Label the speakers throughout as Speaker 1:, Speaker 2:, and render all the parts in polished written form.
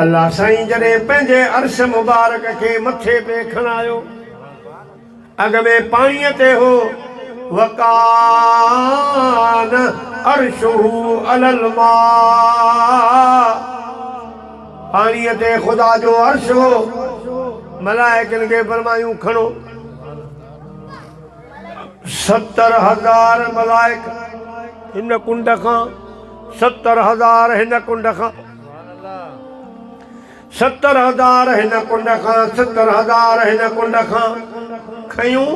Speaker 1: अल्लाह साईं जॾहिं पंहिंजे अर्श मुबारक खे मथे पे खणायो अॻ में पाणीअ ते हो वकान अर्शुहु अलल मा पाणीअ ते ख़ुदा जो अर्श हो मलाइकनि खे फरमायूं खणो 70,000 मलाइक हिन कुंड खां 70,000 हिन कुंड खां 70,000 हिन कुंड खां 70,000 हिन कुंड खां खयूं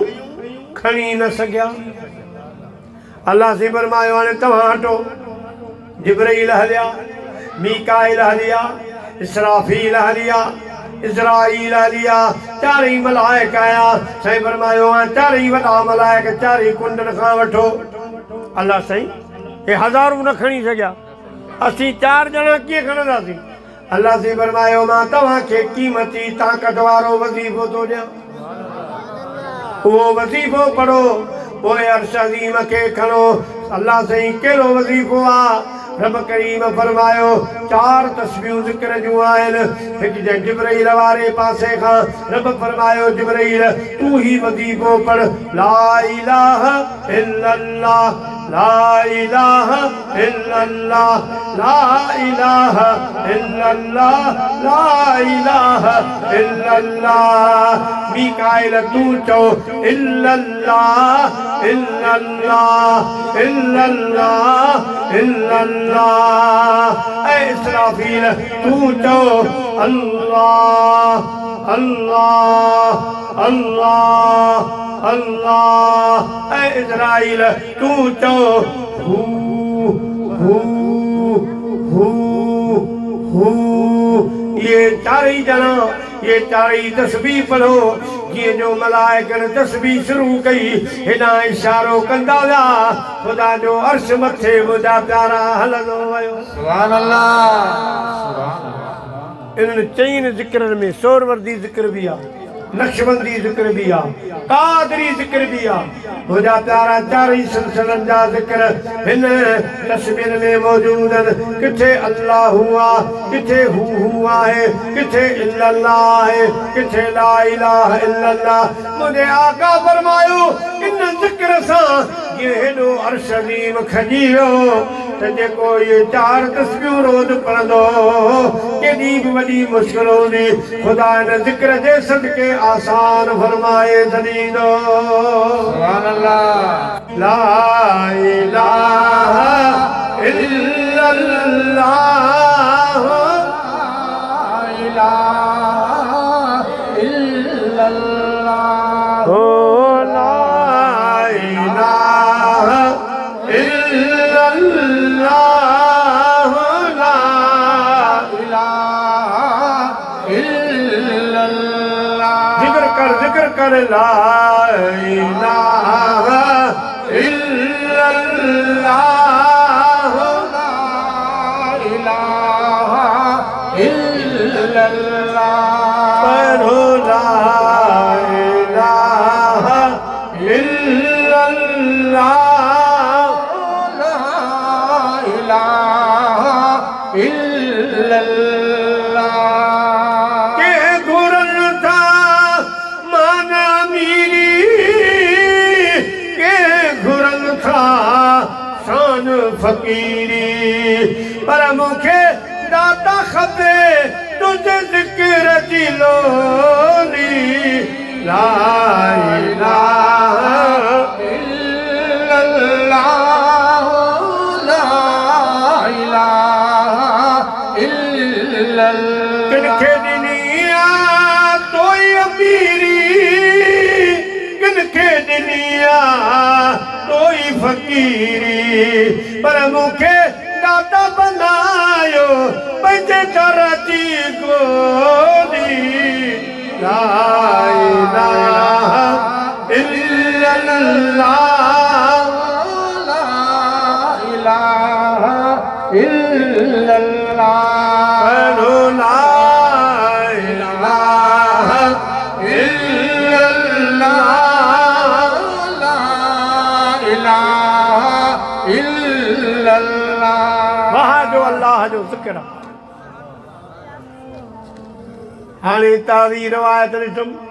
Speaker 1: खणी न सघिया अल्लाह से फरमायो हाणे तव्हां हटो जिब्राईल हलिया मीकाईल हलिया इसराफील हलिया इज़राईल हलिया चारई मलाइक आया साईं फरमायो चारई वॾा मलाइक चारई कुंडनि खां वठो अल्लाह साईं हे हज़ारूं न खणी सघिया असीं 4 ॼणा कीअं खणंदासीं अल्लाह से फरमायो मां तव्हांखे क़ीमती ताक़त वारो वज़ीफ़ो थो ॾियां उहो वज़ीफ़ो पढ़ो पोइ अर्श अज़ीम खे खणो अल्लाह साईं कहिड़ो वज़ीफ़ो आहे रब करीम फरमायो 4 तस्बीहूं ज़िक्र जूं आहिनि हिकु जिब्राईल वारे पासे खां रब फरमायो जिब्राईल तू ही वज़ीफ़ो पढ़ ला इलाहा इल्लल्लाह ला इलाहा इल्लल्लाह ला इलाहा इल्लल्लाह ला इलाहा इल्लल्लाह मीकाईल तू चओ इल्लल्लाह इल्लल्लाह इल्लल्लाह इल्लल्लाह ऐ इसराफील तू चओ अल्लाह अल्लाह अल्लाह अल्लाह ऐ इज़राईल तू चओ हू हू हू हू ये चारई ॼणा ये चारई तस्बीह पढ़ो जीअं जो मलाइकनि तस्बीह शुरू कई हेॾां इशारो कंदा विया ख़ुदा जो अर्श मथे मुंहिंजा प्यारा हलंदो वियो सुभान अल्लाह इन्हनि चइनि ज़िक्रनि में सोरवर्दी ज़िक्र बि आहे नक्शबंदी ज़िक्र भी आ कादरी ज़िक्र भी आ मुंहिंजा प्यारा चारई सिलसिलनि जा ज़िक्र हिन तस्बीह में मौजूद आहिनि किथे अल्लाह हुआ किथे हू आहे किथे इल्लल्लाह आहे किथे ला इलाहा इल्लल्लाह मुंहिंजे आका फरमायो इन ज़िक्र सां जीअं हेॾो अर्श अज़ीम खजी वियो त जेको इहे 4 तस्बीहूं रोज़ पढ़ंदो केॾी बि वॾी मुश्किल हूंदी ख़ुदा हिन ज़िक्र जे सदके आसान फरमाए छॾींदो सुभान अल्लाह ला इलाहा इल्लल्लाह ला इलाहा इल्लल्लाह हो ला इलाहा इल्लल्लाह ला इलाहा इल्लल्लाह ज़िक्र कर ला इलाहा इल्लल्लाह ला इलाहा इल्लल्लाह पढ़ो ला इलाहा इल्लल्लाह ला इलाहा इल्लल्लाह के घुरन था माना मीरी के घुरन था शान फकीरी पर मूंखे दाता खपे तुझे ज़िक्र जी लोनी ला इलाहा इल्लल्लाह ला इलाहा इल्लल्लाह किनखे ॾिनी आहे तोई अमीरी किनखे ॾिनी आहे तोई फ़कीरी पर मूंखे दाता बनायो पंहिंजे दर जी गोली ला इलाहा इल्लल्लाह ला इलाहा इल्लल्लाह पढ़ो ला इलाहा इल्लल्लाह ला इलाहा इल्लल्लाह वहाँ जो अल्लाह जो ज़िक्र हाणे ताज़ी रवायत ॾिठुमि